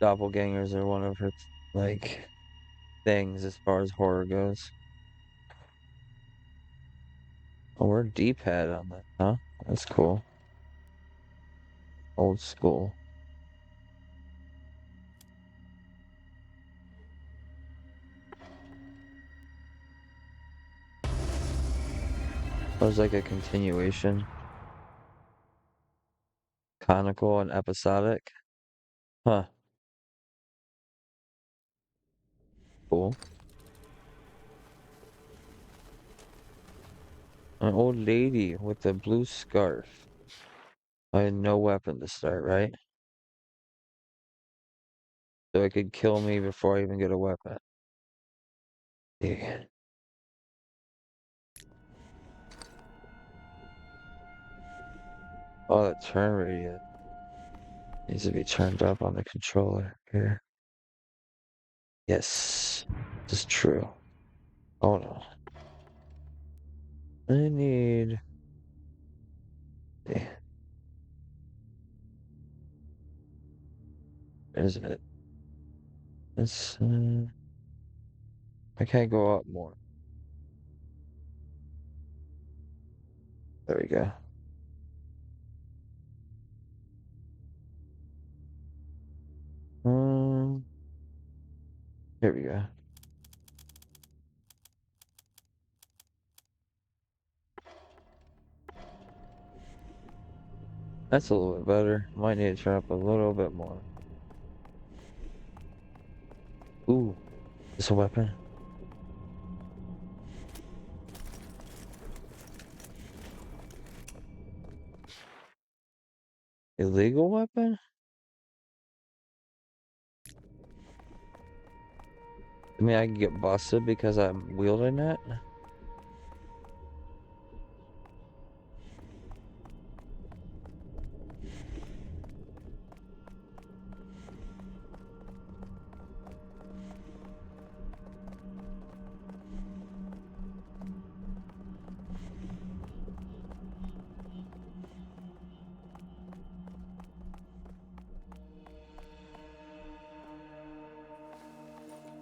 doppelgängers are one of her, like, things as far as horror goes. Oh, we're D-pad on that, huh? That's cool. Old school. Was like a continuation. Conical and episodic. Huh. Cool. An old lady with a blue scarf. I had no weapon to start, right? So it could kill me before I even get a weapon. Yeah. Oh, the turn radius needs to be turned up on the controller here. Yes, this is true. Hold on. I need. Yeah, is it? It's. I can't go up more. There we go. Um, here we go. That's a little bit better. Might need to turn up a little bit more. Ooh, is a weapon? Illegal weapon? I mean, I can get busted because I'm wielding it.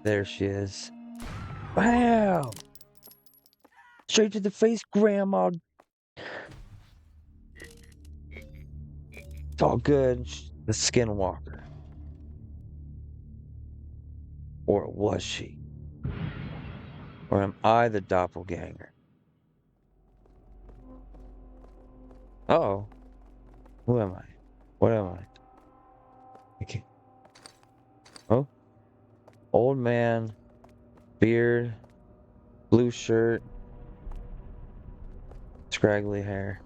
There she is. Wow! Straight to the face, Grandma. It's all good. The skinwalker. Or was she? Or am I the doppelganger? Uh-oh. Who am I? What am I? Okay. Oh, old man, beard, blue shirt, scraggly hair,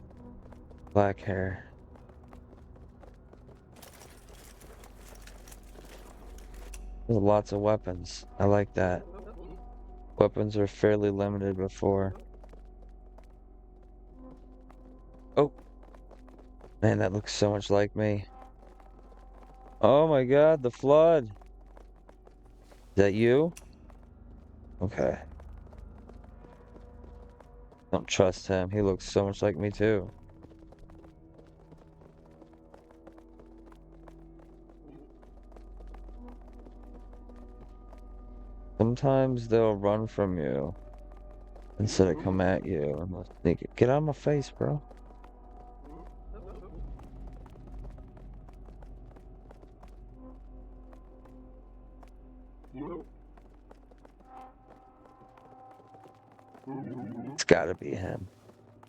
black hair. There's lots of weapons. I like that. Weapons are fairly limited before. Oh, man, that looks so much like me. Oh my God, the flood. Is that you? Okay. Don't trust him. He looks so much like me too. Sometimes they'll run from you instead of come at you and they'll sneak it. Get out of my face, bro. It's gotta be him.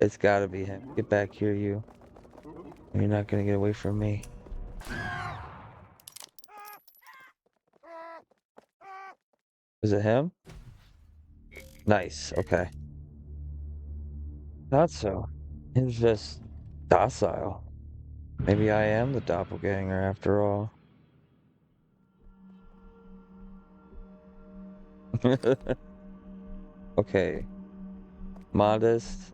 It's gotta be him. Get back here, you. You're not gonna get away from me. Is it him? Nice. Okay. Thought so. He was just docile. Maybe I am the doppelganger after all. Okay. Modest,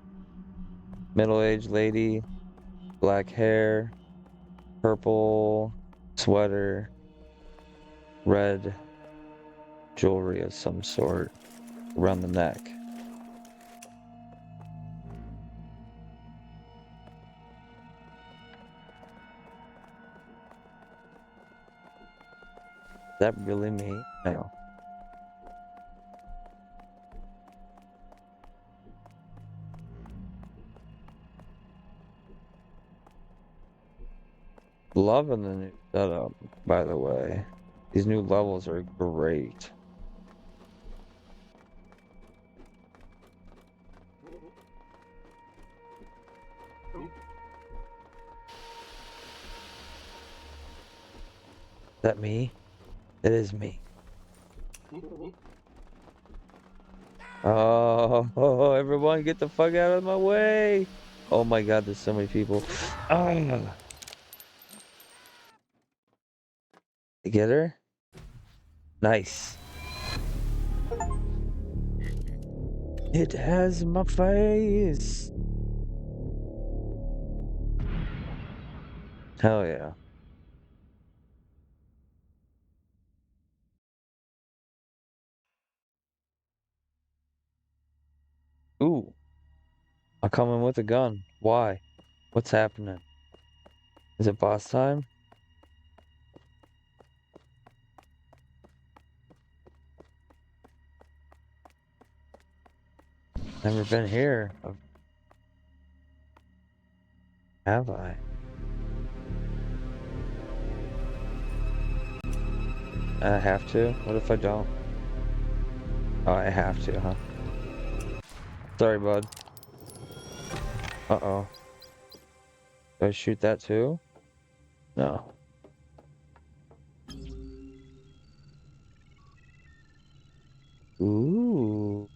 middle-aged lady, black hair, purple sweater, red jewelry of some sort around the neck. That really me? No. Loving the new setup, by the way. These new levels are great. That me? It is me. Oh, everyone get the fuck out of my way. Oh my God, there's so many people. Ah, you get her? Nice. It has my face. Hell yeah. Ooh, I come in with a gun. Why? What's happening? Is it boss time? Never been here. Have I? I have to? What if I don't? Oh, I have to, huh? Sorry, bud. Uh-oh. Do I shoot that too? No. Ooh.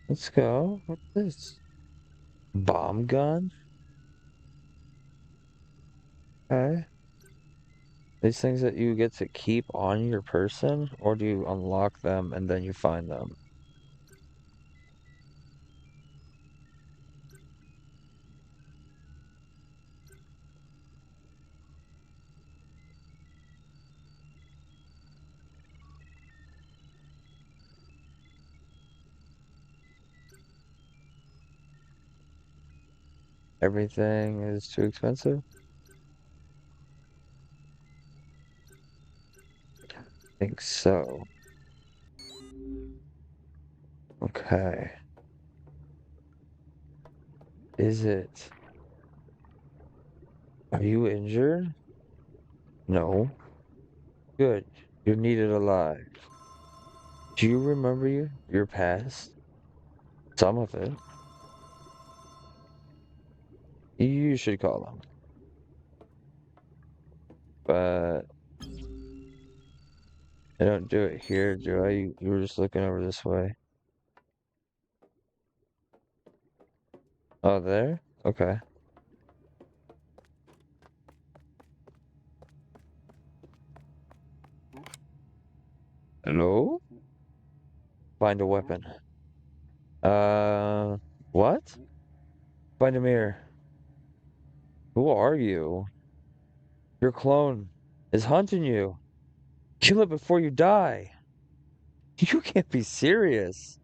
Let's go. What's this? Bomb gun? Okay. These things that you get to keep on your person, or do you unlock them and then you find them? Everything is too expensive? I think so. Okay. Is it? Are you injured? No. Good. You're needed alive. Do you remember your past? Some of it. You should call them. But I don't do it here, do I? You were just looking over this way. Oh, there? Okay. Hello? Find a weapon. Uh, what? Find a mirror. Who are you? Your clone is hunting you. Kill it before you die. You can't be serious.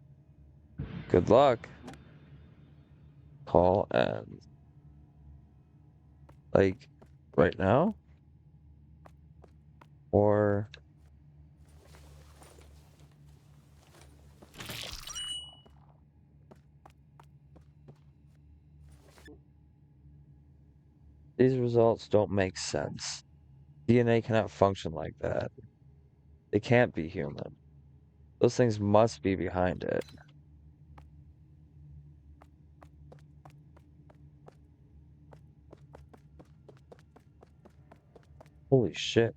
Good luck. Call and like right now? Or these results don't make sense. DNA cannot function like that. It can't be human. Those things must be behind it. Holy shit.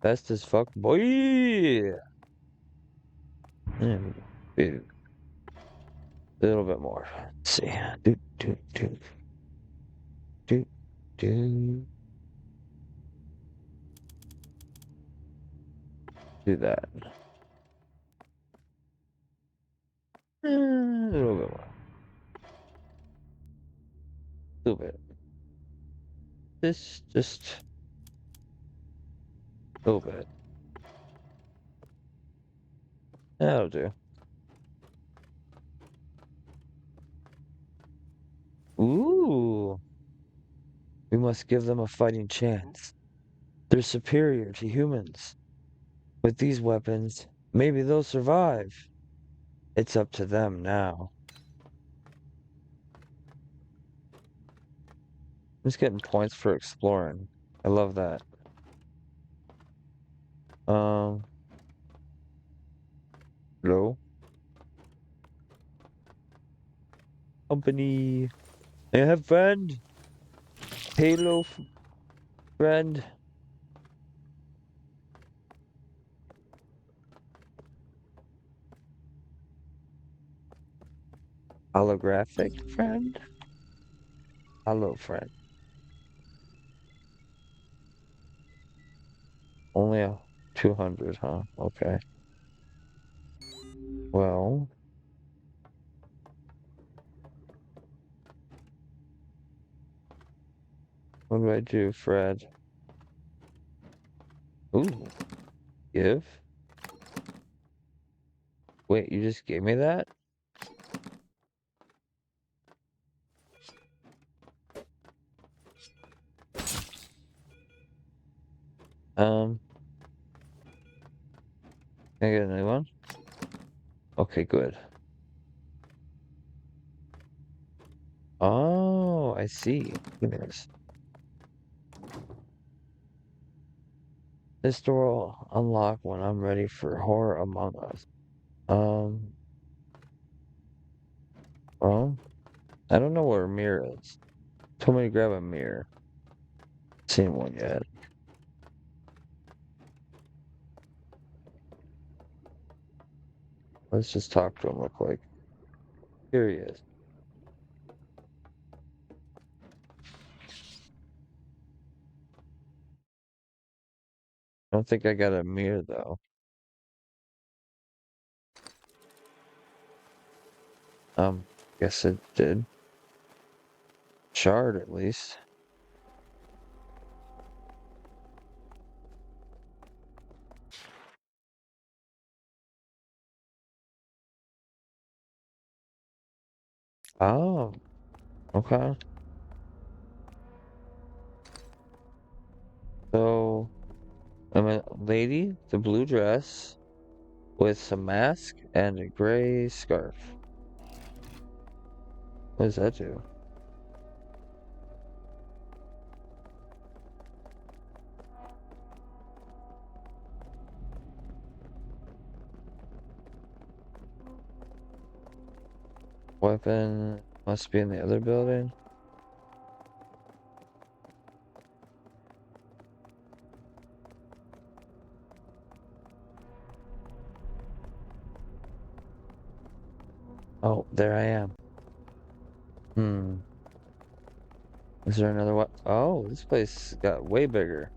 Best as fuck, boy. Mm, dude, a little bit more. Let's see. Do, do, do, do, do. Do that. A little bit more. A little bit. Just a little bit. That'll do. Ooh. We must give them a fighting chance. They're superior to humans. With these weapons, maybe they'll survive. It's up to them now. I'm just getting points for exploring. I love that. Um, hello? Company. I have friend. Halo friend. Holographic friend? Hello friend. Only a 200, huh? Okay. Well, what do I do, Fred? Ooh, give? Wait, you just gave me that? Um, can I get a new one? Okay, good. Oh, I see. Give me this. This door will unlock when I'm ready for Horror Among Us. Um, well, I don't know where a mirror is. Told me to grab a mirror. Seen one yet. Let's just talk to him real quick. Here he is. I don't think I got a mirror though. Guess it did. Shard at least. Oh, okay. So I'm a lady, the blue dress with some mask and a gray scarf. What does that do? Weapon must be in the other building. Oh, there I am. Hmm. Is there another one? Oh, this place got way bigger.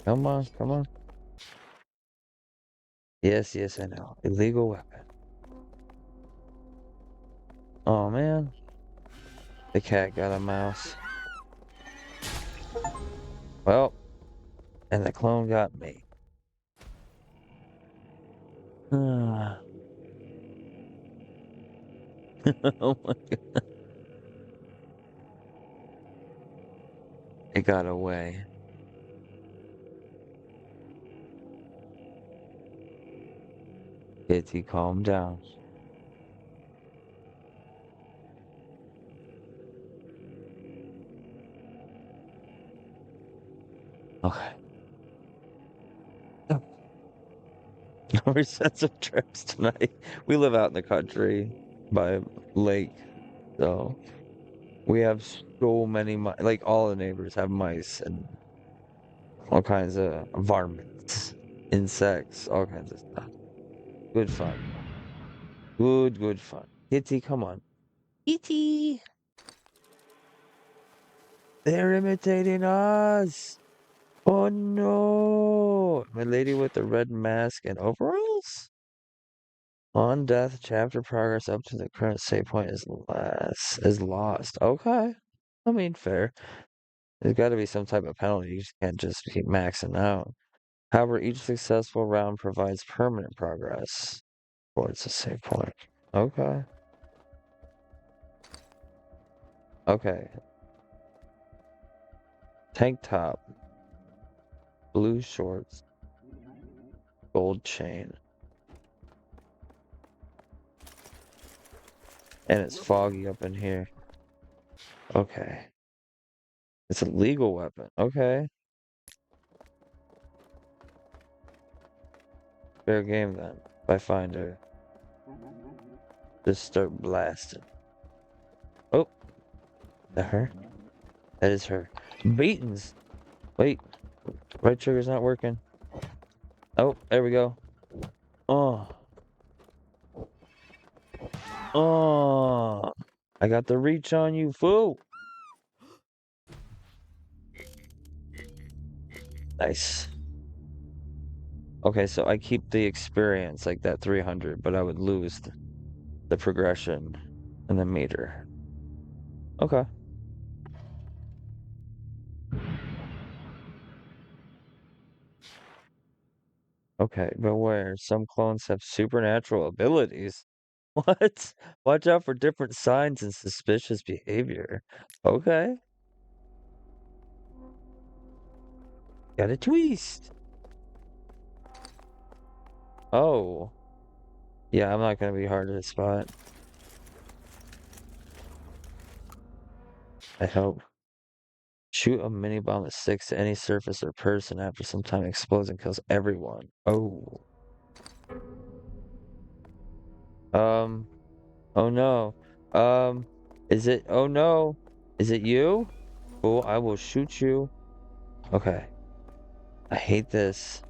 Come on, come on. Yes, yes, I know. Illegal weapon. Oh man, the cat got a mouse. Well, and the clone got me. Ah. Oh my, it got away. Kitty, calm down. Okay. Our sense of trips tonight. We live out in the country by a lake, so we have so many mice. Like all the neighbors have mice and all kinds of varmints, insects, all kinds of stuff. Good fun. Good, good fun. Kitty, come on. Kitty! They're imitating us! Oh no! My lady with the red mask and overalls? On death, chapter progress up to the current save point is lost. Okay. I mean, fair. There's got to be some type of penalty. You just can't just keep maxing out. However, each successful round provides permanent progress towards the save point. Okay. Okay. Tank top. Blue shorts, gold chain. And it's foggy up in here. Okay. It's a legal weapon. Okay. Fair game then. If I find her, just start blasting. Oh, is that her? That is her. Beatings. Wait, right trigger's not working. Oh, there we go. Oh, oh. I got the reach on you, fool. Nice. Okay, so I keep the experience like that 300, but I would lose the progression and the meter. Okay. Okay, beware. Some clones have supernatural abilities. What? Watch out for different signs and suspicious behavior. Okay. Got a twist. Oh. Yeah, I'm not gonna be hard to spot. I hope. Shoot a mini bomb at six to any surface or person after some time explodes and kills everyone. Oh. Um. Oh no. Um. Is it? Oh no. Is it you? Oh, I will shoot you. Okay. I hate this.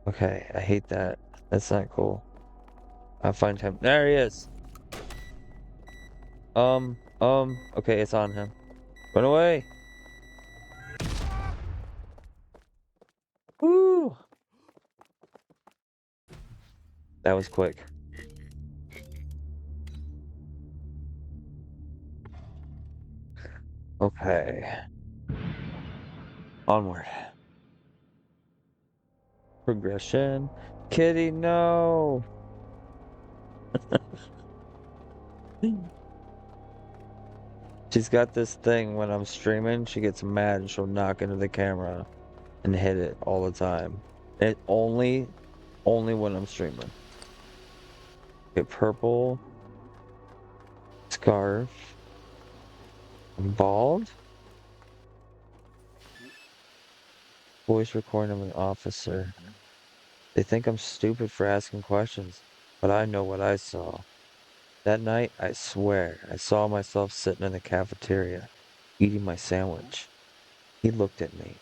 Okay, I hate that. That's not cool. I'll find him. There he is. Okay, it's on him. Run away. Woo! That was quick. Okay. Onward. Progression. Kitty, no! She's got this thing when I'm streaming, she gets mad and she'll knock into the camera and hit it all the time. It only when I'm streaming. Get purple. Scarf. I'm bald. Voice recording of an officer. They think I'm stupid for asking questions, but I know what I saw. That night, I swear, I saw myself sitting in the cafeteria, eating my sandwich. He looked at me,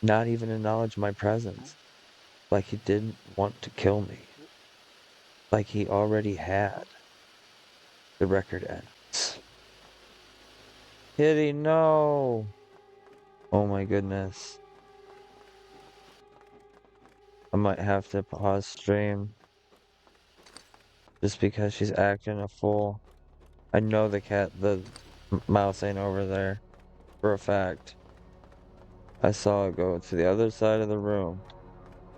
not even acknowledged my presence, like he didn't want to kill me, like he already had. The record ends. Kitty, no! Oh my goodness. I might have to pause stream just because she's acting a fool. I know the mouse ain't over there for a fact. I saw it go to the other side of the room,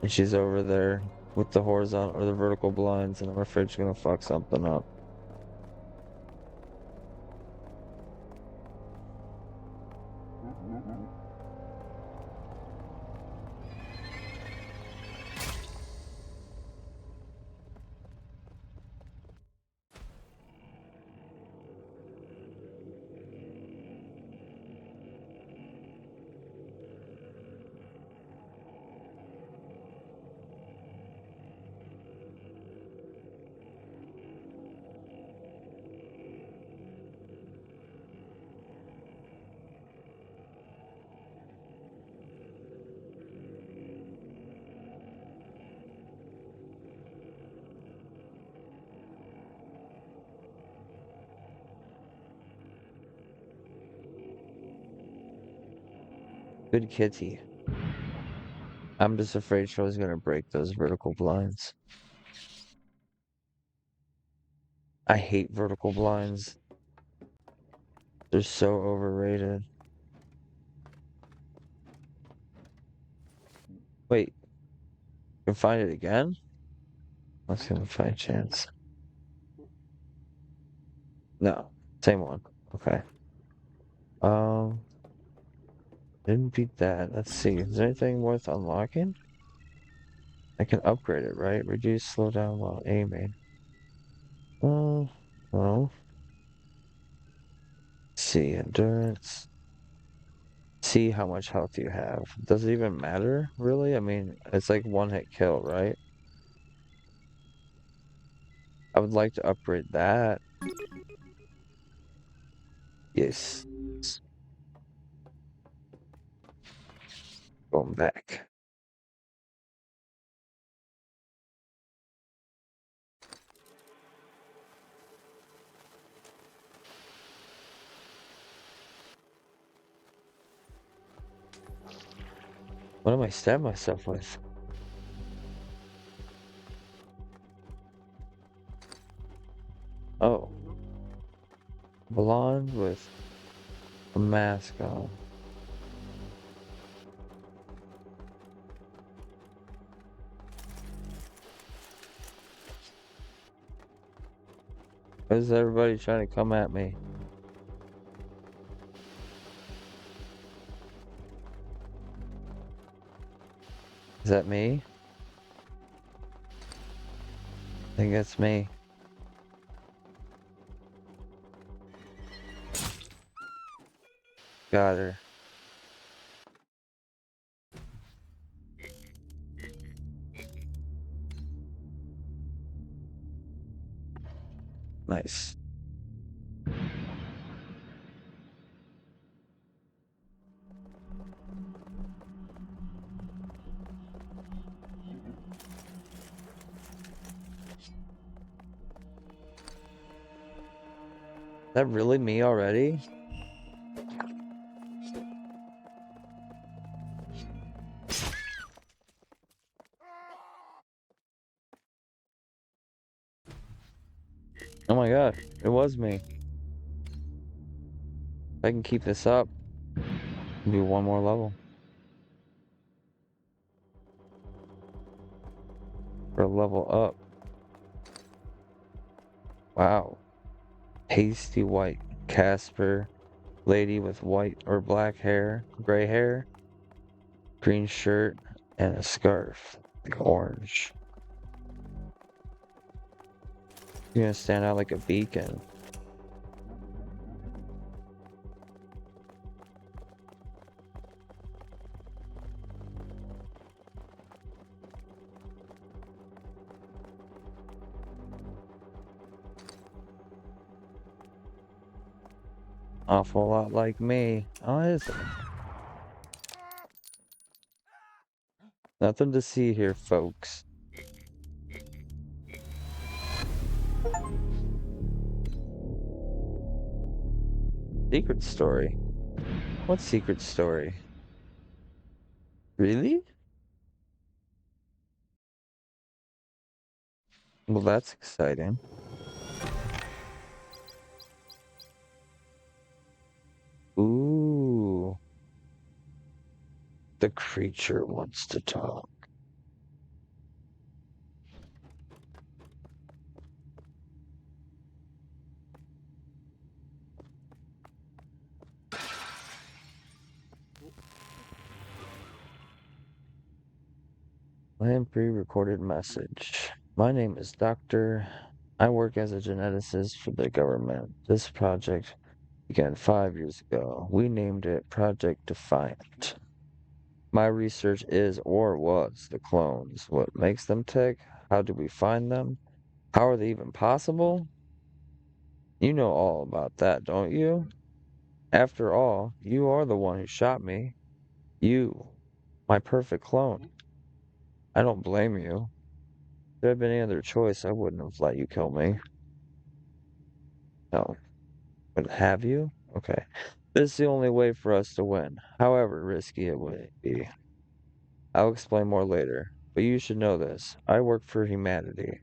and she's over there with the horizontal or the vertical blinds, and I'm afraid she's gonna fuck something up. Good kitty. I'm just afraid she was gonna break those vertical blinds. I hate vertical blinds. They're so overrated. Wait, you can find it again? Let's see if we find chance. No, same one. Okay. Um, Didn't beat that. Let's see. Is there anything worth unlocking? I can upgrade it, right? Reduce slowdown while aiming. Oh, well. Let's see, endurance. See how much health you have. Does it even matter, really? I mean, it's like one hit kill, right? I would like to upgrade that. Yes. Going back. What am I stabbing myself with? Oh, blonde with a mask on. Why is everybody trying to come at me? Is that me? I think that's me. Got her. Nice. Is that really me already? Oh my god, it was me. If I can keep this up, do one more level. Or level up. Wow. Pasty white Casper. Lady with white or black hair. Gray hair. Green shirt. And a scarf. Like orange. You're gonna stand out like a beacon. Awful lot like me. Oh, is it? Nothing to see here, folks. Secret story? What secret story? Really? Well, that's exciting. Ooh. The creature wants to talk. Land pre-recorded message. My name is Doctor. I work as a geneticist for the government. This project began 5 years ago. We named it Project Defiant. My research is or was the clones. What makes them tick? How do we find them? How are they even possible? You know all about that, don't you? After all, you are the one who shot me. You, my perfect clone. I don't blame you. If there had been any other choice, I wouldn't have let you kill me. No. But have you? Okay. This is the only way for us to win, however risky it would be. I'll explain more later, but you should know this. I work for humanity,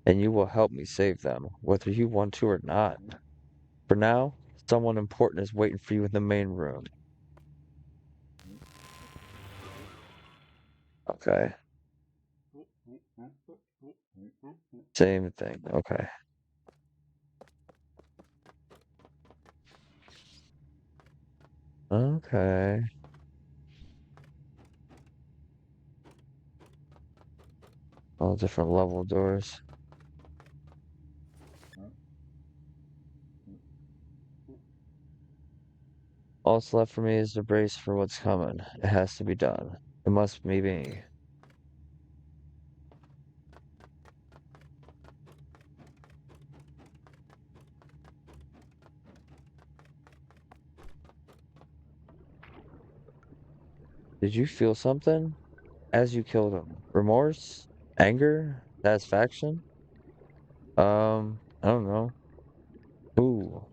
and you will help me save them, whether you want to or not. For now, someone important is waiting for you in the main room. Okay. Same thing. Okay. Okay. All different level doors. All that's left for me is to brace for what's coming. It has to be done. It must be me. Did you feel something as you killed him? Remorse? Anger? Satisfaction? I don't know. Ooh,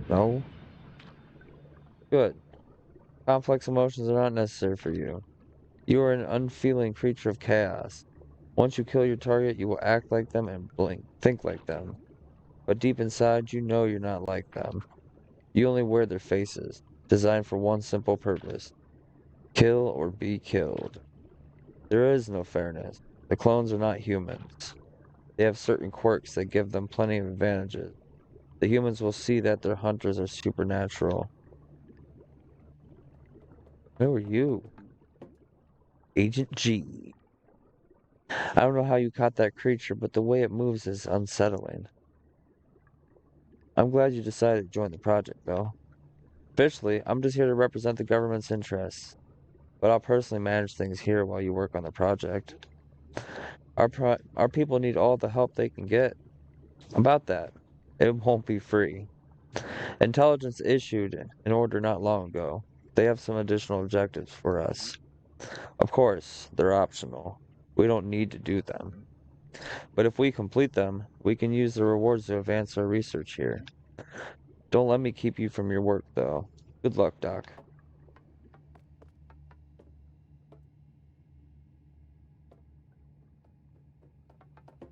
no. Good. Complex emotions are not necessary for you. You are an unfeeling creature of chaos. Once you kill your target, you will act like them and think like them. But deep inside, you know you're not like them. You only wear their faces, designed for one simple purpose: kill or be killed. There is no fairness. The clones are not humans. They have certain quirks that give them plenty of advantages. The humans will see that their hunters are supernatural. Who are you? Agent G. I don't know how you caught that creature, but the way it moves is unsettling. I'm glad you decided to join the project, though. Officially, I'm just here to represent the government's interests, but I'll personally manage things here while you work on the project. Our people need all the help they can get. About that, it won't be free. Intelligence issued an order not long ago. They have some additional objectives for us. Of course, they're optional. We don't need to do them. But if we complete them, we can use the rewards to advance our research here. Don't let me keep you from your work, though. Good luck, Doc.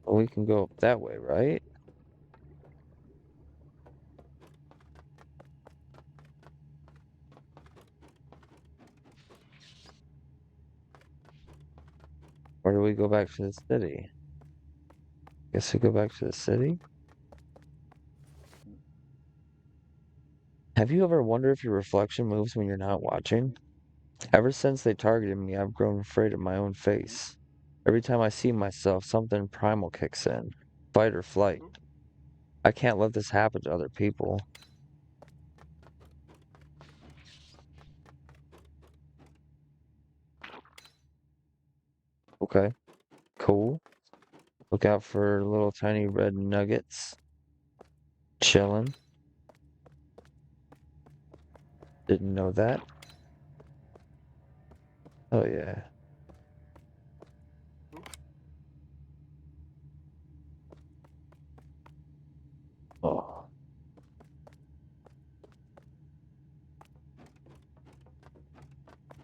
Well, we can go up that way, right? Or do we go back to the city? Guess we go back to the city? Have you ever wondered if your reflection moves when you're not watching? Ever since they targeted me, I've grown afraid of my own face. Every time I see myself, something primal kicks in. Fight or flight. I can't let this happen to other people. Okay, cool. Look out for little tiny red nuggets. Chilling. Didn't know that. Oh yeah. Oh.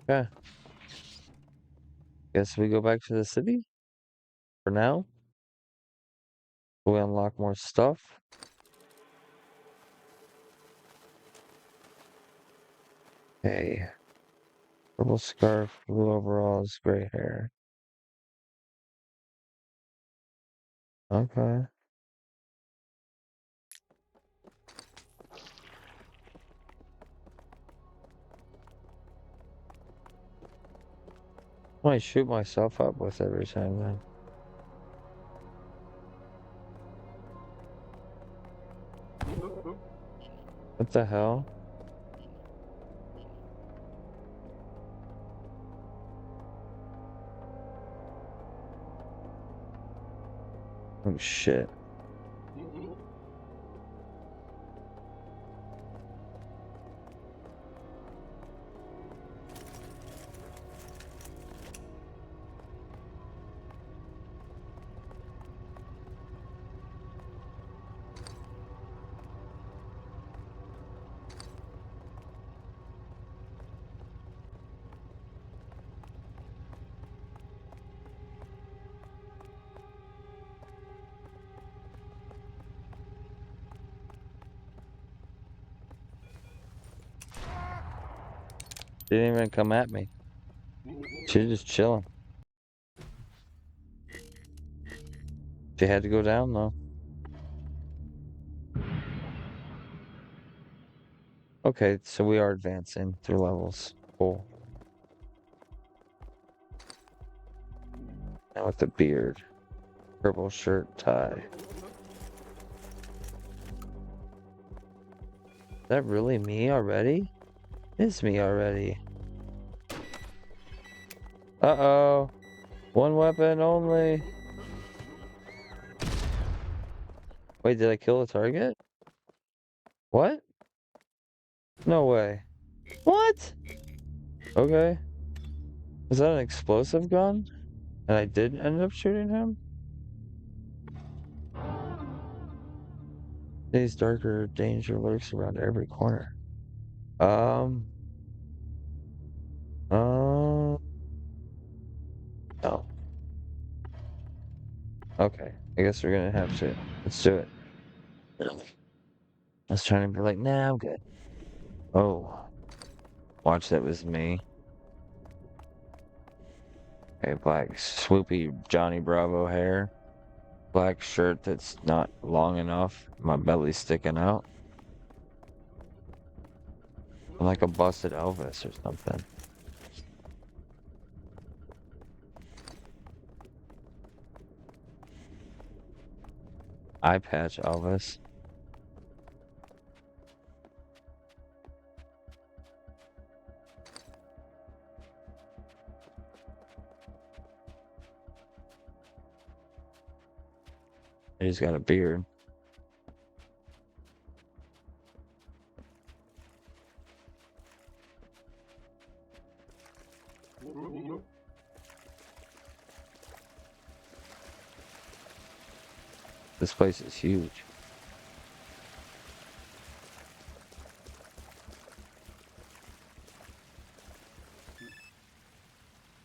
Okay. Guess we go back to the city for now. We unlock more stuff. Hey. Purple scarf, blue overalls, gray hair. Okay. I might shoot myself up with every time then. What the hell? Oh shit. Didn't even come at me. She's just chilling. She had to go down though. Okay, so we are advancing through levels. Cool. And with the beard. Purple shirt, tie. Is that really me already? It's me already. Uh-oh. One weapon only. Wait, did I kill the target? What? No way. What? Okay. Is that an explosive gun? And I did end up shooting him? Today's darker danger lurks around every corner. Um, no. Okay, I guess we're gonna have to. Let's do it. I was trying to be like, nah, I'm good. Oh, watch, that was me. Okay, black swoopy Johnny Bravo hair. Black shirt that's not long enough. My belly's sticking out. I'm like a busted Elvis or something. Eye patch Elvis. He's got a beard. This place is huge.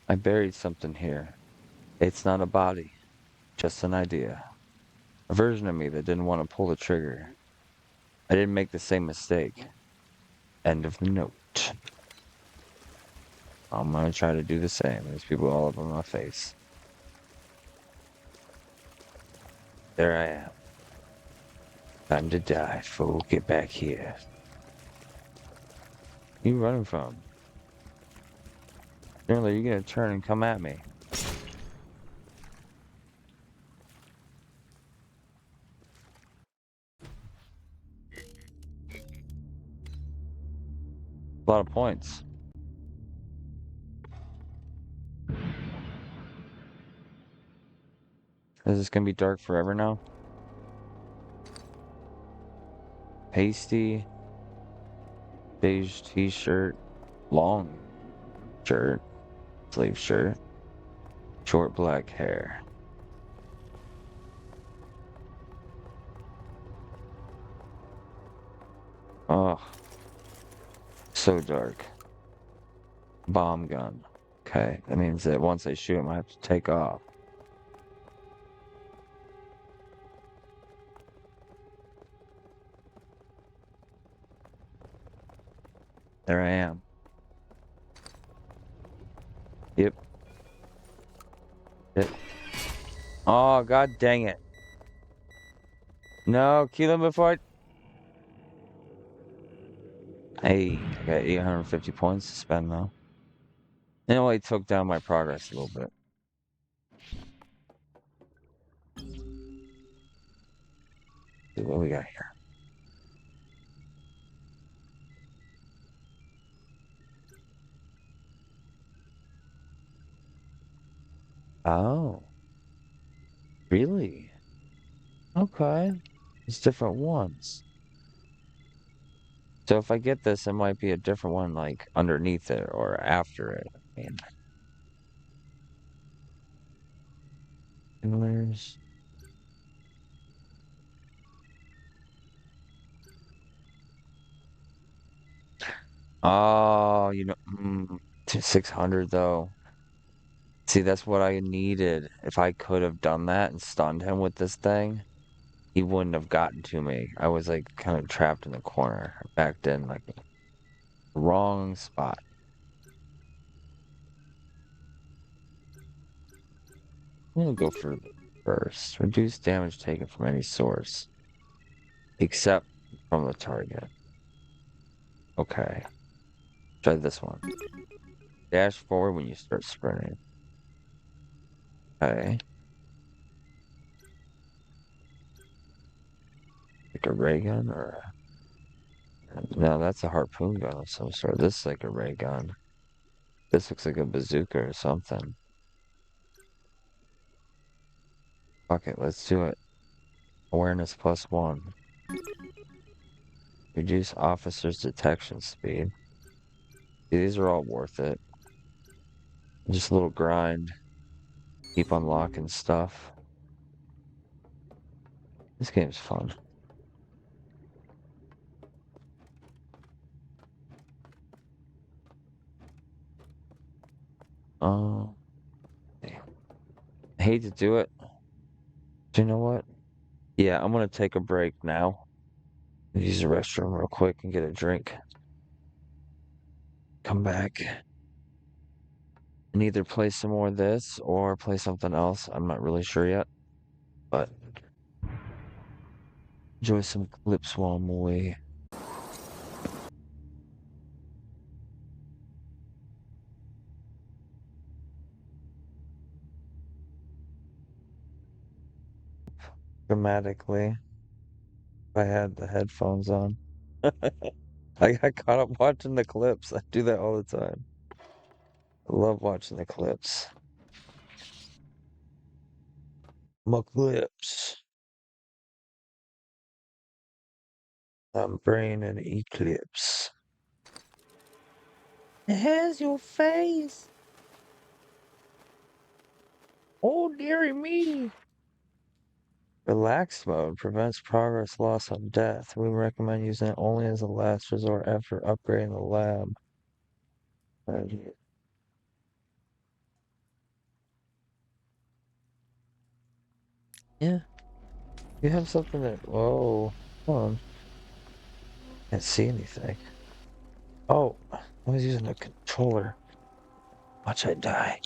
I buried something here. It's not a body, just an idea. A version of me that didn't want to pull the trigger. I didn't make the same mistake. End of the note. I'm gonna try to do the same. There's people all over my face. There I am. Time to die, fool. Get back here. You running from? Surely you're gonna turn and come at me. A lot of points. Is this gonna be dark forever now? Pasty, beige t-shirt, long shirt, sleeve shirt, short black hair. Oh, so dark. Bomb gun. Okay, that means that once I shoot him, I have to take off. There I am. Yep. Yep. Oh, god dang it. No, kill him before I... Hey, I got 850 points to spend though. It only took down my progress a little bit. See what we got here. Oh, really? Okay. It's different ones. So if I get this, it might be a different one, like underneath it or after it. I mean, where's... Oh, 600 though. See, that's what I needed. If I could have done that and stunned him with this thing, he wouldn't have gotten to me. I was like kind of trapped in the corner, backed in like the wrong spot. I'm gonna go for first. Reduce damage taken from any source, except from the target. Okay. Try this one. Dash forward when you start sprinting. Okay. Like a ray gun or no, that's a harpoon gun of some sort. This is like a ray gun. This looks like a bazooka or something. Fuck it, let's do it. Awareness +1. Reduce officer's detection speed. These are all worth it. Just a little grind. Keep unlocking stuff. This game's fun. Um, I hate to do it. Do you know what? Yeah, I'm gonna take a break now. Use the restroom real quick and get a drink. Come back and either play some more of this or play something else. I'm not really sure yet, but enjoy some clips while I'm away. Dramatically, if I had the headphones on. I got caught up watching the clips. I do that all the time. I love watching the clips. My clips. I'm brain and eclipse. Has your face. Oh, dearie me. Relax mode prevents progress loss on death. We recommend using it only as a last resort after upgrading the lab. Yeah, you have something that. Whoa, hold on. Can't see anything. Oh, I was using a controller. Watch I die.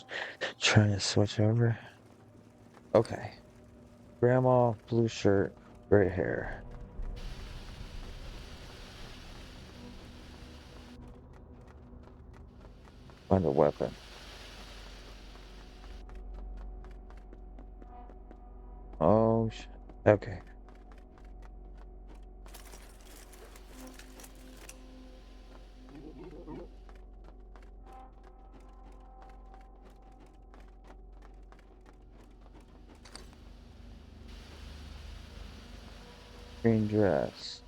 Trying to switch over. Okay. Grandma, blue shirt, gray hair. Find a weapon. Oh, shit. Okay. Green dress.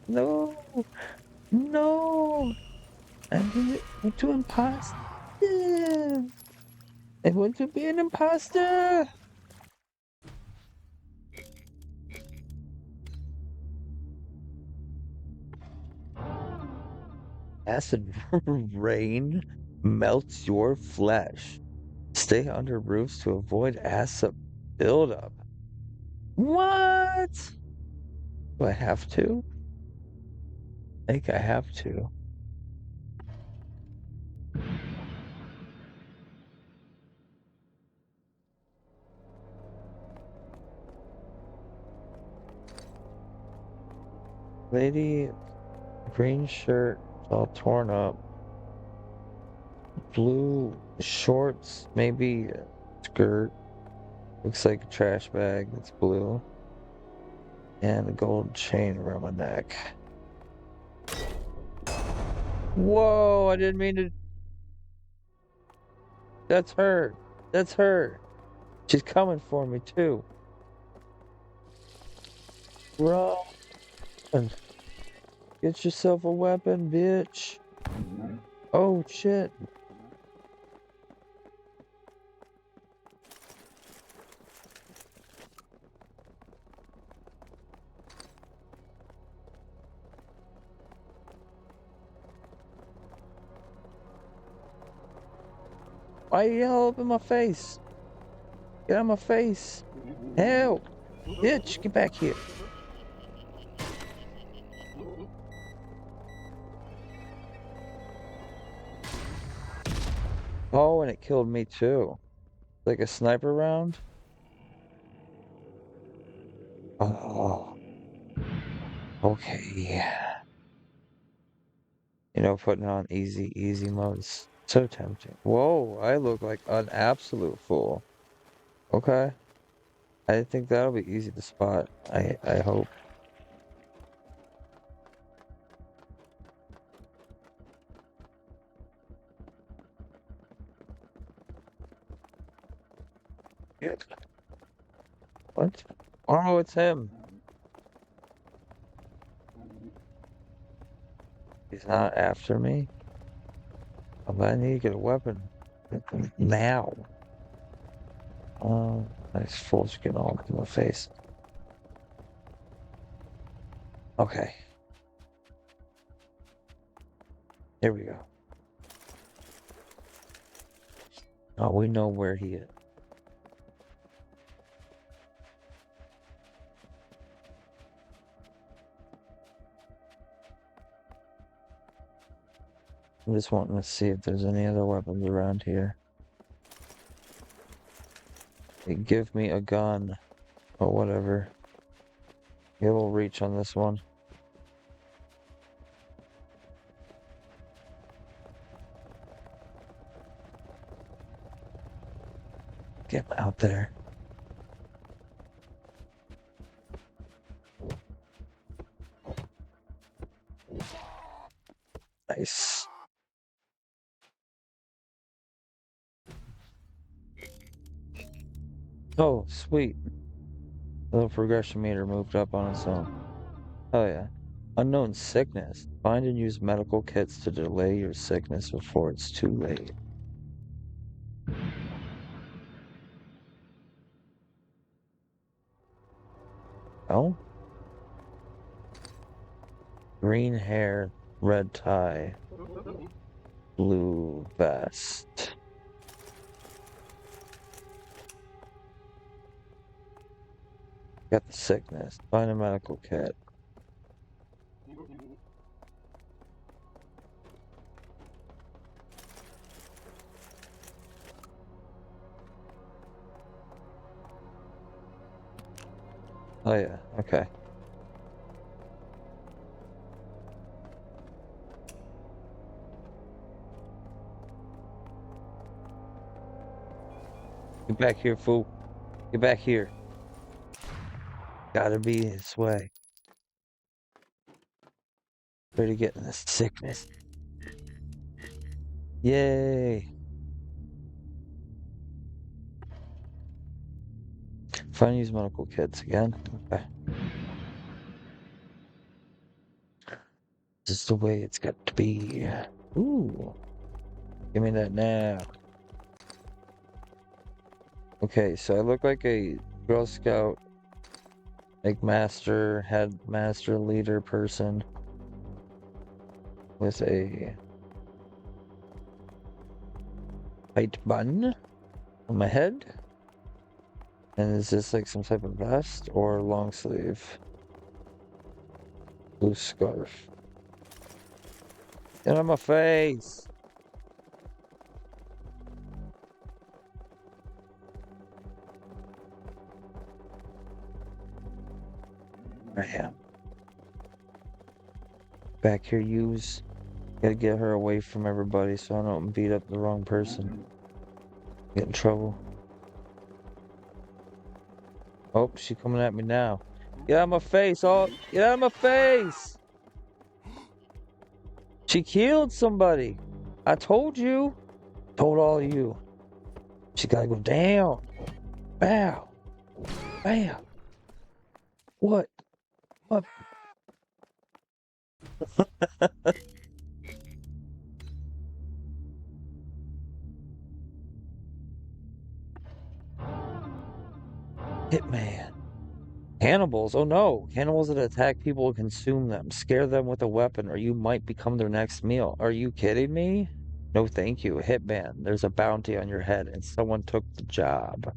No, no. I'm too imposter. I want to be an imposter. Acid rain melts your flesh. Stay under roofs to avoid acid buildup. What? Do I have to? I think I have to. Lady, green shirt, all torn up. Blue shorts, maybe a skirt. Looks like a trash bag that's blue. And a gold chain around my neck. Whoa, I didn't mean to. That's her. That's her. She's coming for me too. Run. Get yourself a weapon, bitch. Oh shit. Why you yell up in my face? Get out of my face. Help. Bitch, get back here. Oh, and it killed me too. Like a sniper round? Oh, okay. You know, putting on easy mode is so tempting. Whoa, I look like an absolute fool. Okay. I think that'll be easy to spot. I hope. Yeah. What? Oh, it's him. He's not after me. But I need to get a weapon. Now. Nice full skin all in my face. Okay. Here we go. Oh, we know where he is. I'm just wanting to see if there's any other weapons around here. They give me a gun or whatever. Yeah, we'll reach on this one. Get out there. Nice. Oh, sweet. The little progression meter moved up on its own. Oh yeah. Unknown sickness. Find and use medical kits to delay your sickness before it's too late. Oh? Green hair, red tie, blue vest. Got the sickness. Find a medical kit. Oh yeah, okay. Get back here, fool. Get back here. Gotta be this way. Ready to get in the sickness. Yay. Find use medical kits again. Okay. This is the way it's got to be. Ooh. Give me that now. Okay, so I look like a Girl Scout, like master, headmaster, leader person with a white bun on my head. And is this like some type of vest or long sleeve? Blue scarf. Get on my face! I am. Back here, use. Gotta get her away from everybody so I don't beat up the wrong person. Get in trouble. Oh, she's coming at me now. Get out of my face! Oh, get out of my face! She killed somebody. I told you. Told all of you. She gotta go down. Bow. Bam. What? What? Hitman. Cannibals. Oh no. Cannibals that attack people and consume them. Scare them with a weapon or you might become their next meal. Are you kidding me? No, thank you. Hitman. There's a bounty on your head and someone took the job.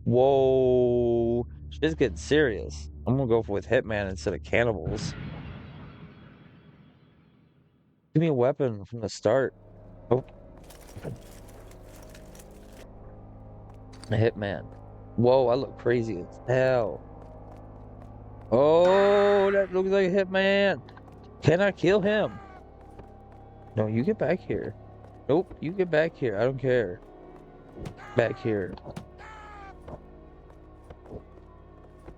Whoa. Shit's getting serious. I'm gonna go with Hitman instead of cannibals. Give me a weapon from the start. Oh, a Hitman. Whoa, I look crazy as hell. Oh, that looks like a Hitman. Can I kill him? No, you get back here. Nope, you get back here. I don't care. Back here.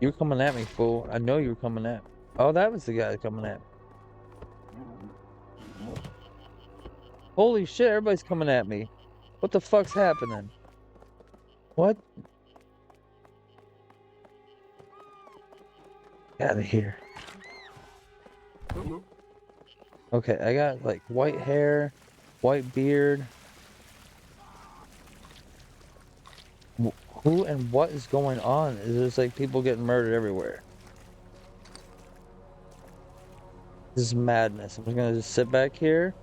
You're coming at me, fool. I know you're coming at me. Oh, that was the guy coming at me. Holy shit, everybody's coming at me. What the fuck's happening? What? Get out of here. Okay, I got like white hair, white beard. Who and what is going on? Is there's like people getting murdered everywhere? This is madness. I'm just gonna just sit back here.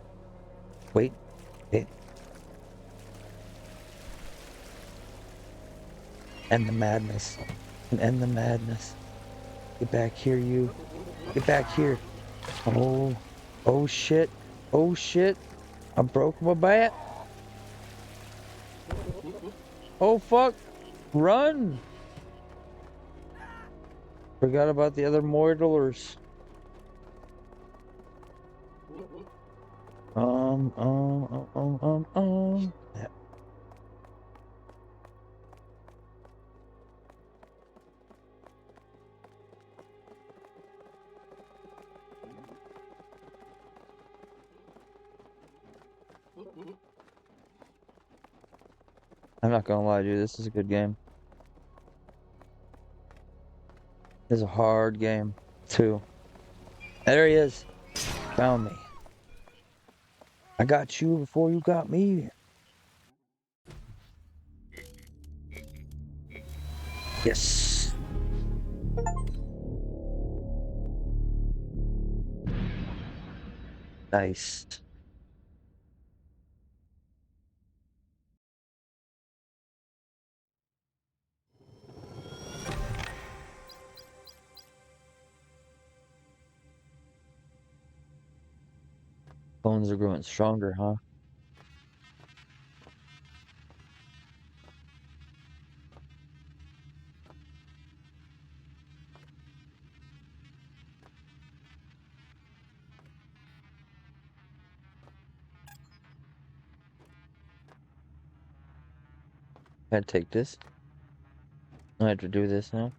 Wait. Wait. End the madness. And end the madness. Get back here, you. Get back here. Oh. Oh shit. Oh shit. I broke my bat. Oh fuck. Run. Forgot about the other mortals. Um, um, um, um, um. Yeah. I'm not gonna lie to you, this is a good game. This is a hard game, too. There he is. Found me. I got you before you got me. Yes. Nice. Bones are growing stronger, huh? Can I take this? I have to do this now.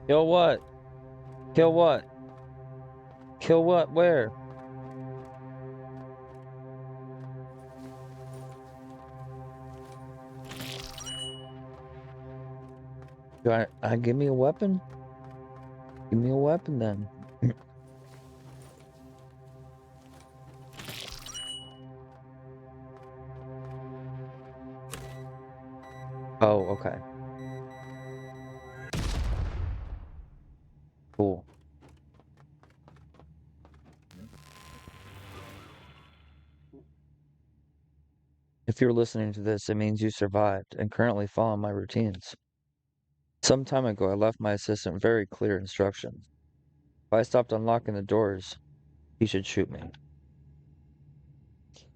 Kill what? Kill what? Kill what? Where? Do I give me a weapon? Give me a weapon then. Oh, okay. Cool. If you're listening to this, it means you survived and currently follow my routines. Some time ago, I left my assistant very clear instructions. If I stopped unlocking the doors, he should shoot me.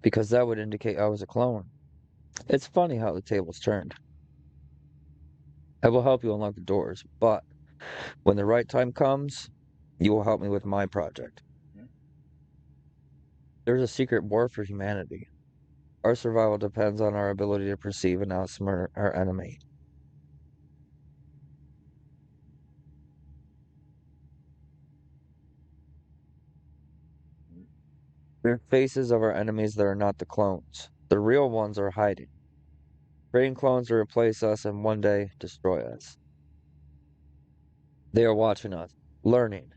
Because that would indicate I was a clone. It's funny how the tables turned. I will help you unlock the doors, but when the right time comes, you will help me with my project. There's a secret war for humanity. Our survival depends on our ability to perceive and outsmart our enemy. We're faces of our enemies that are not the clones. The real ones are hiding, creating clones to replace us and one day destroy us. They are watching us, learning,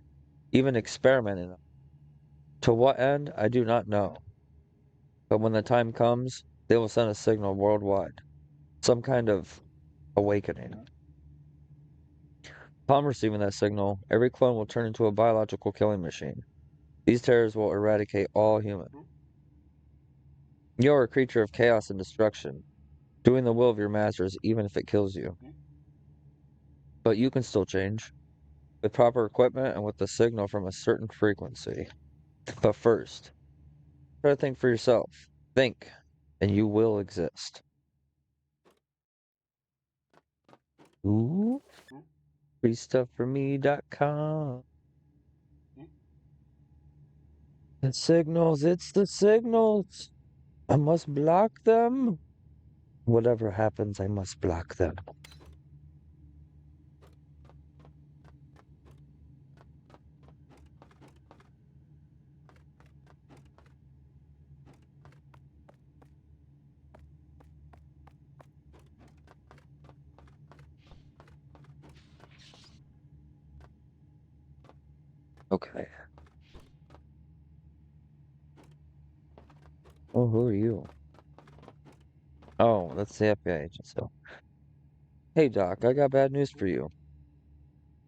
even experimenting. To what end, I do not know. But when the time comes, they will send a signal worldwide. Some kind of awakening. Upon receiving that signal, every clone will turn into a biological killing machine. These terrors will eradicate all humans. You are a creature of chaos and destruction, doing the will of your masters even if it kills you. But you can still change, with proper equipment and with the signal from a certain frequency. But first, try to think for yourself. Think, and you will exist. Ooh, freestuffforme.com. The signals, it's the signals. I must block them. Whatever happens, I must block them. Okay. Oh, who are you? Oh, that's the FBI agent. So, hey, Doc, I got bad news for you.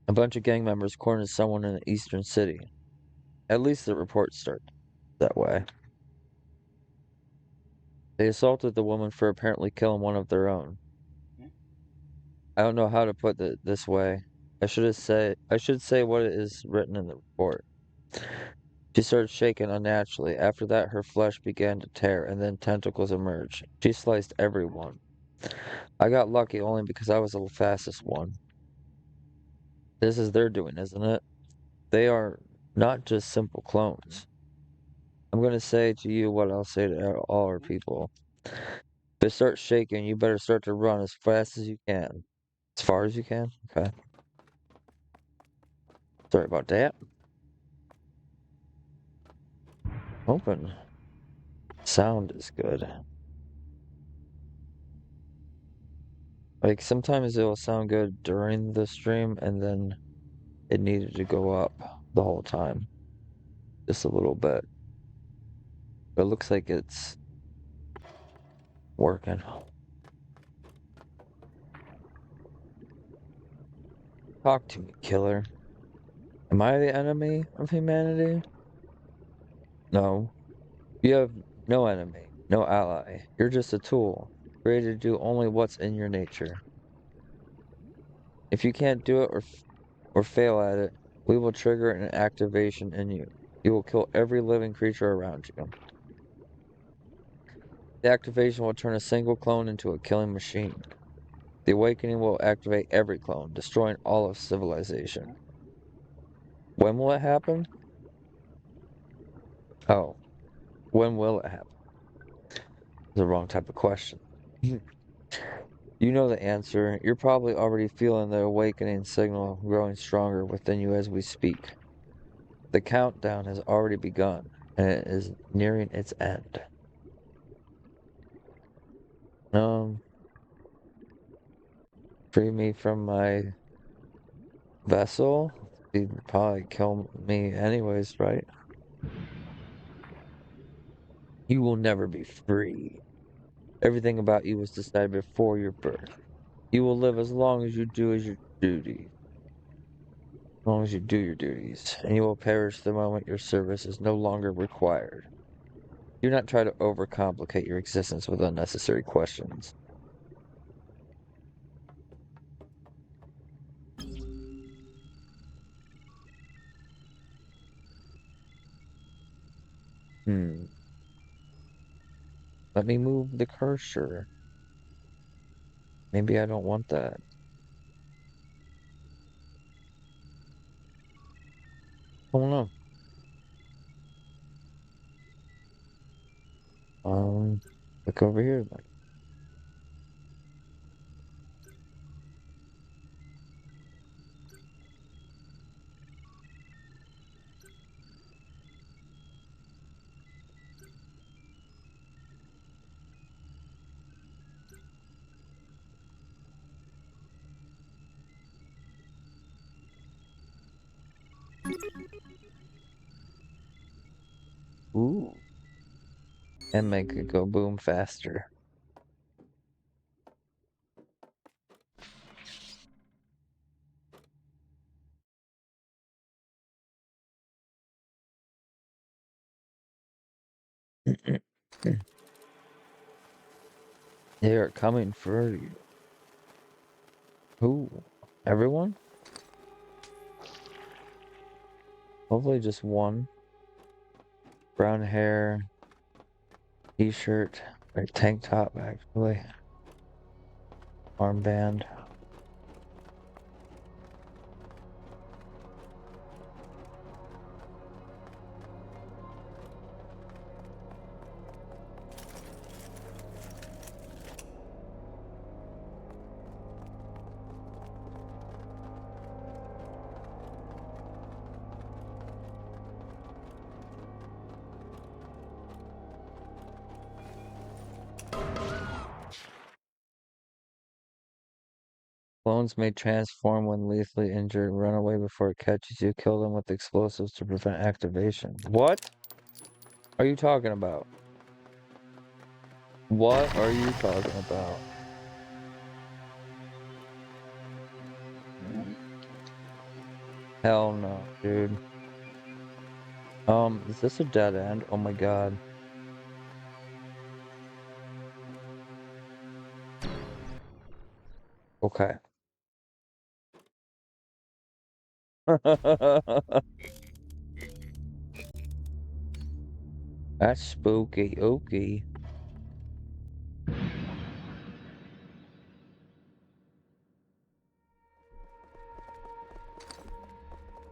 A bunch of gang members cornered someone in the eastern city. At least the reports start that way. They assaulted the woman for apparently killing one of their own. I don't know how to put it this way. I should say what it is written in the report. She started shaking unnaturally. After that, her flesh began to tear, and then tentacles emerged. She sliced everyone. I got lucky only because I was the fastest one. This is their doing, isn't it? They are not just simple clones. I'm going to say to you what I'll say to all our people. If they start shaking, you better start to run as fast as you can. As far as you can? Okay. Sorry about that. Hoping sound is good. Like sometimes it'll sound good during the stream and then it needed to go up the whole time. Just a little bit. But it looks like it's working. Talk to me, killer. Am I the enemy of humanity? No. You have no enemy, no ally. You're just a tool, created to do only what's in your nature. If you can't do it or fail at it, we will trigger an activation in you. You will kill every living creature around you. The activation will turn a single clone into a killing machine. The awakening will activate every clone, destroying all of civilization. When will it happen? Oh, when will it happen? The wrong type of question. You know the answer. You're probably already feeling the awakening signal growing stronger within you as we speak. The countdown has already begun, and it is nearing its end. Um, Free me from my vessel? He'd probably kill me anyways, right? You will never be free. Everything about you was decided before your birth. You will live as long as you do as your duty. As long as you do your duties, and you will perish the moment your service is no longer required. Do not try to overcomplicate your existence with unnecessary questions. Hmm. Let me move the cursor. Maybe I don't want that. I don't know. Look over here then. Ooh. And make it go boom faster. They are coming for you. Who? Everyone? Hopefully just one. Brown hair, t-shirt, or tank top actually. Armband. Clones may transform when lethally injured, run away before it catches you, kill them with explosives to prevent activation. What are you talking about? What are you talking about? Hell no, dude. Is this a dead end? Oh my god. Okay. That's spooky. Okay.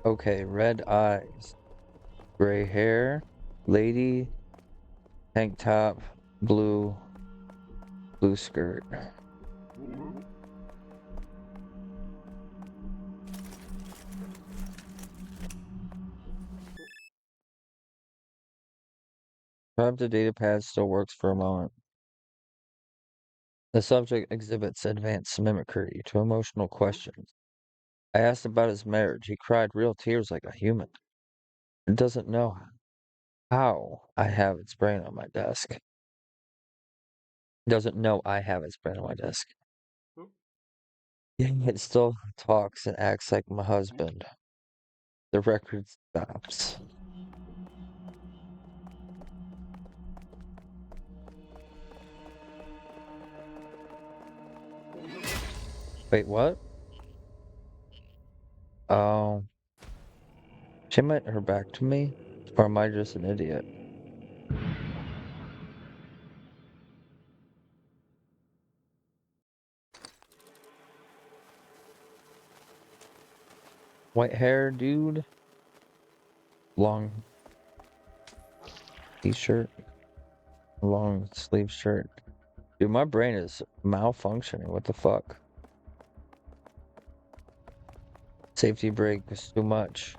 Okay, red eyes, gray hair, lady, tank top, blue skirt. Perhaps the data pad still works for a moment. The subject exhibits advanced mimicry to emotional questions. I asked about his marriage. He cried real tears like a human. It doesn't know how I have its brain on my desk. Doesn't know I have its brain on my desk. It still talks and acts like my husband. The record stops. Wait, what? Oh, she meant her back to me? Or am I just an idiot? White hair, dude. Long t-shirt. Long sleeve shirt. Dude, my brain is malfunctioning. What the fuck? Safety brake is too much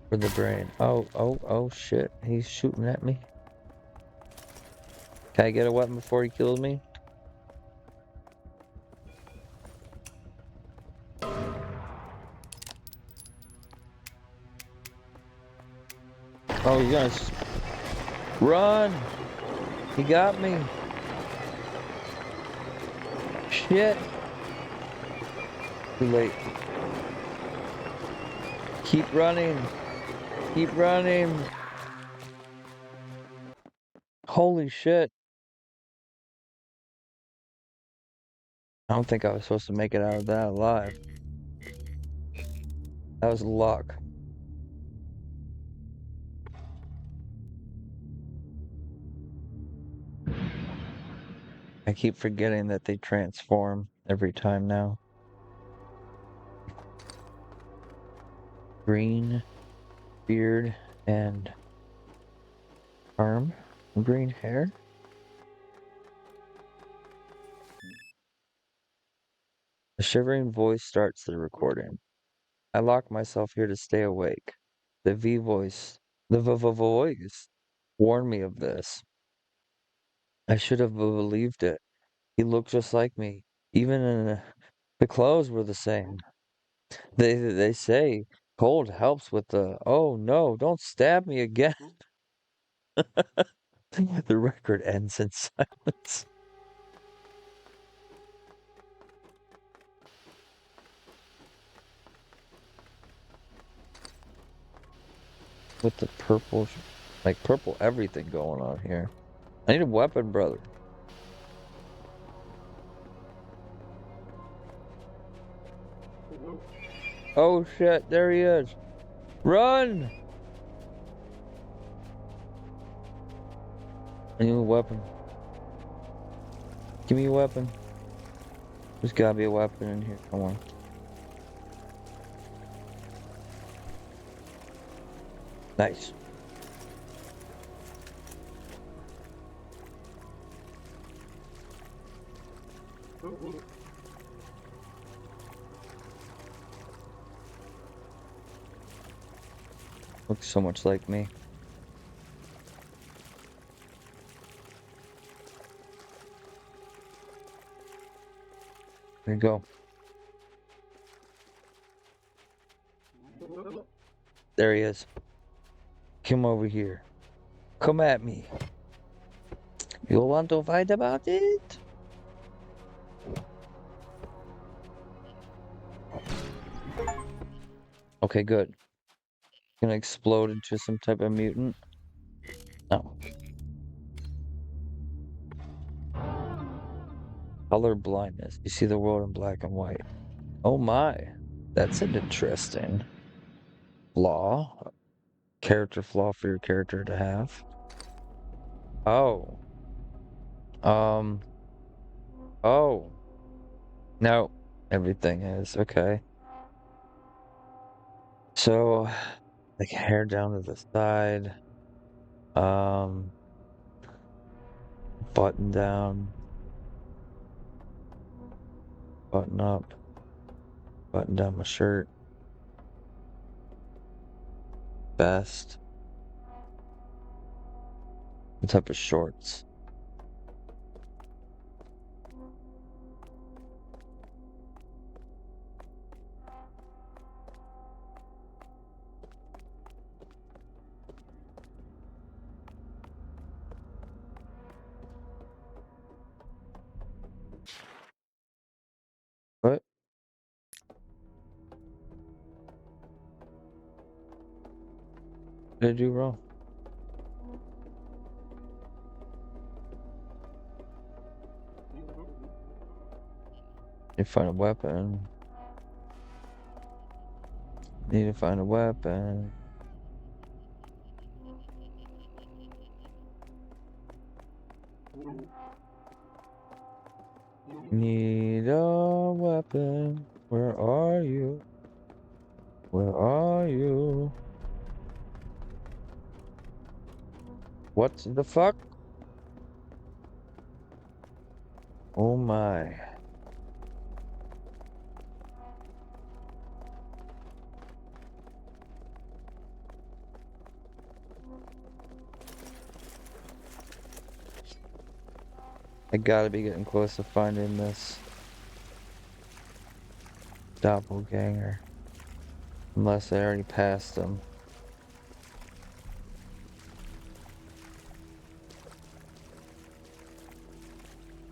for the brain. Oh, shit. He's shooting at me. Can I get a weapon before he kills me? Oh, you guys. Run! He got me. Shit. Too late. Keep running. Keep running. Holy shit. I don't think I was supposed to make it out of that alive. That was luck. I keep forgetting that they transform every time now. Green beard and arm. Green hair. A shivering voice starts the recording. I lock myself here to stay awake. The V voice, the voice warned me of this. I should have believed it. He looked just like me. Even the clothes were the same. They say cold helps with the, oh no, don't stab me again. The record ends in silence. With the purple. Like purple everything going on here. I need a weapon, brother. Oh shit, there he is. Run! I need a weapon. Give me a weapon. There's gotta be a weapon in here. Come on. Nice. Looks so much like me. There you go. There he is. Come over here. Come at me. You want to fight about it? Okay, good. Gonna explode into some type of mutant. No. Color blindness. You see the world in black and white. Oh my. That's an interesting flaw. Character flaw for your character to have. Oh. Um. Oh. No. Everything is. Okay. So, like hair down to the side. Um. Button down. Button up. Button down my shirt. Vest. What type of shorts? What did I do wrong? Need to find a weapon. Need to find a weapon. Need a weapon. Where are you? Where are you? What the fuck? Oh my. I gotta be getting close to finding this doppelganger. Unless I already passed him.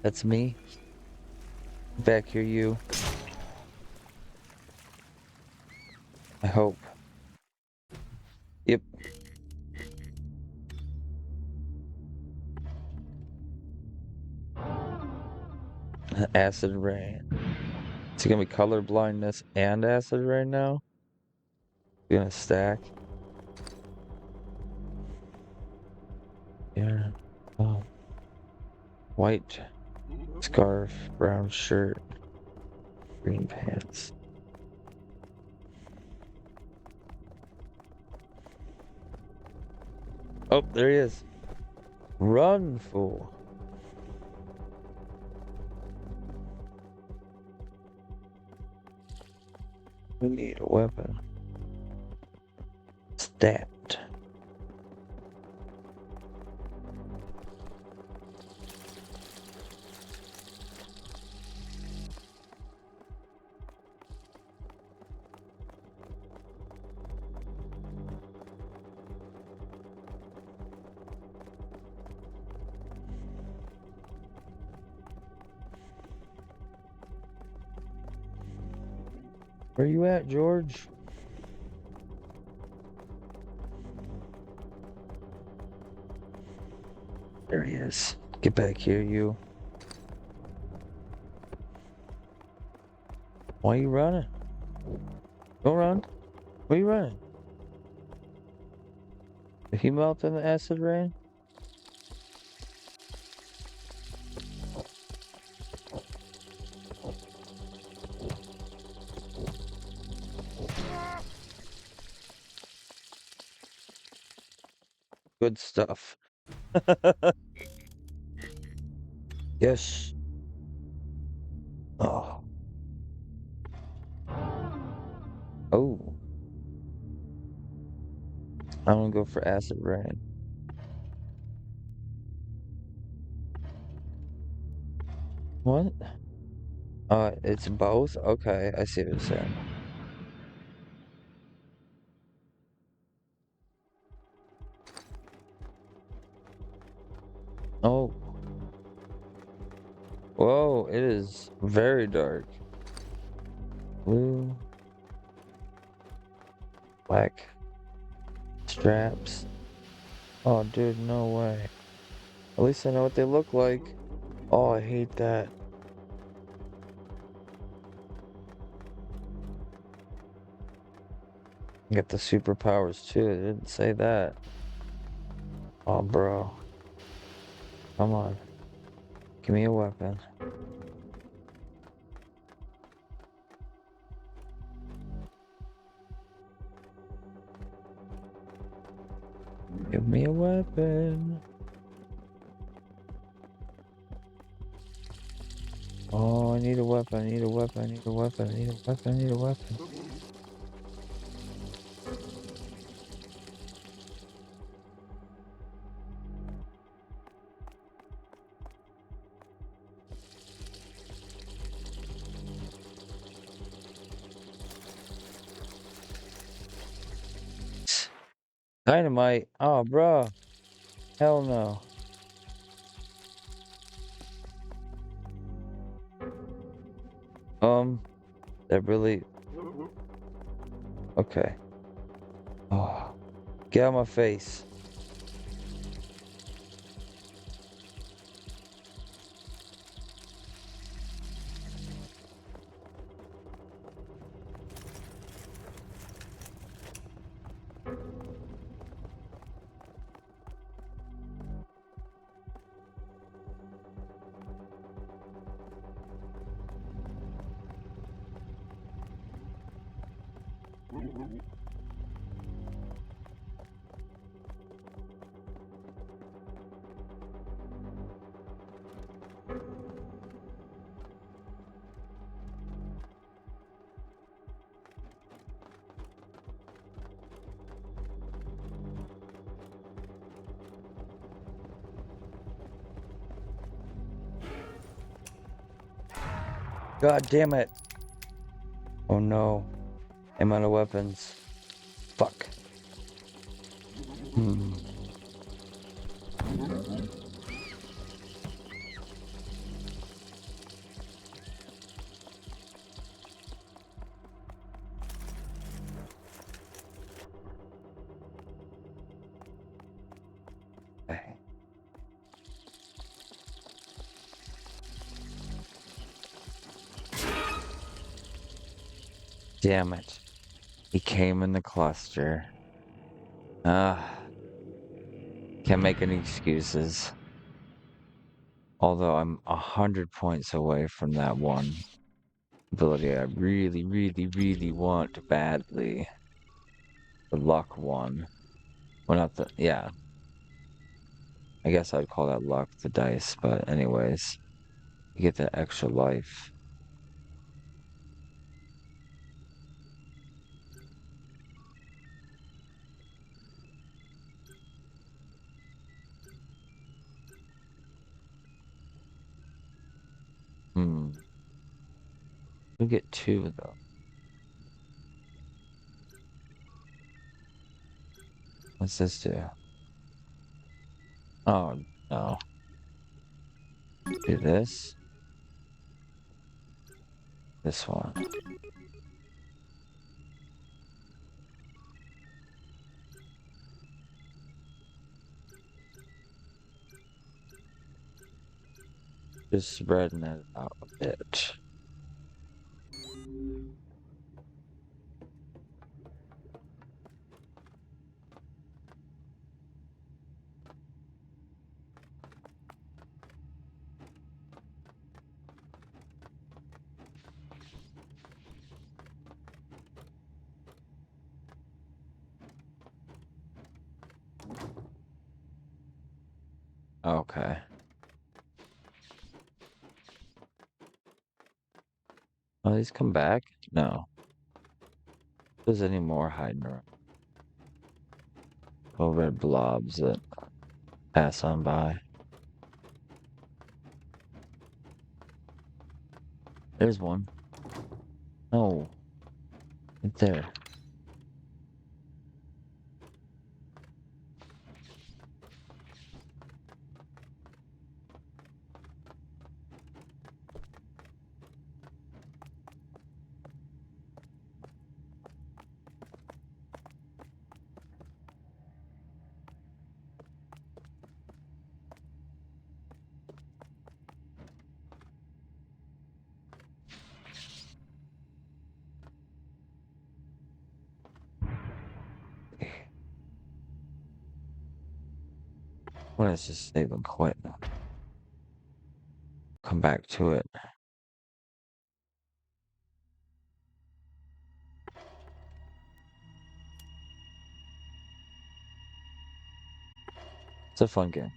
That's me. Back here, you. I hope. Yep. Acid rain. It's gonna be color blindness and acid rain now. Gonna stack. Yeah. Oh. White scarf, brown shirt, green pants. Oh, there he is. Run, fool. We need a weapon. Stat. Where you at, George? There he is. Get back here, you. Why are you running? Don't run. Why are you running? Did he melt in the acid rain? Good stuff. Yes. Oh. Oh. I'm gonna go for acid rain. What? It's both? Okay, I see what you're saying. Oh. Whoa, it is very dark. Blue. Black. Straps. Oh, dude, no way. At least I know what they look like. Oh, I hate that. Get the superpowers too. It didn't say that. Oh, bro. Come on. Give me a weapon. Give me a weapon. Oh, I need a weapon. I need a weapon. I need a weapon. I need a weapon. I need a weapon. Dynamite. Oh, bro. Hell no. That really. Okay. Oh, get out of my face. God damn it. Oh no. I'm out of weapons. Fuck. Hmm. Okay. Damn it. He came in the cluster. Ah, can't make any excuses. Although I'm 100 points away from that one ability I really, really, really want badly. The luck one. Well, not the, yeah. I guess I'd call that luck, the dice, but anyways. You get that extra life. Hmm. You get two, though. What's this do? Oh, no. Do this. This one. Just spreading it out a bit. Okay. Oh, these come back? No. If there's any more hiding around. Oh, red blobs that pass on by. There's one. No. Right there. What is just save and quit? Come back to it. It's a fun game.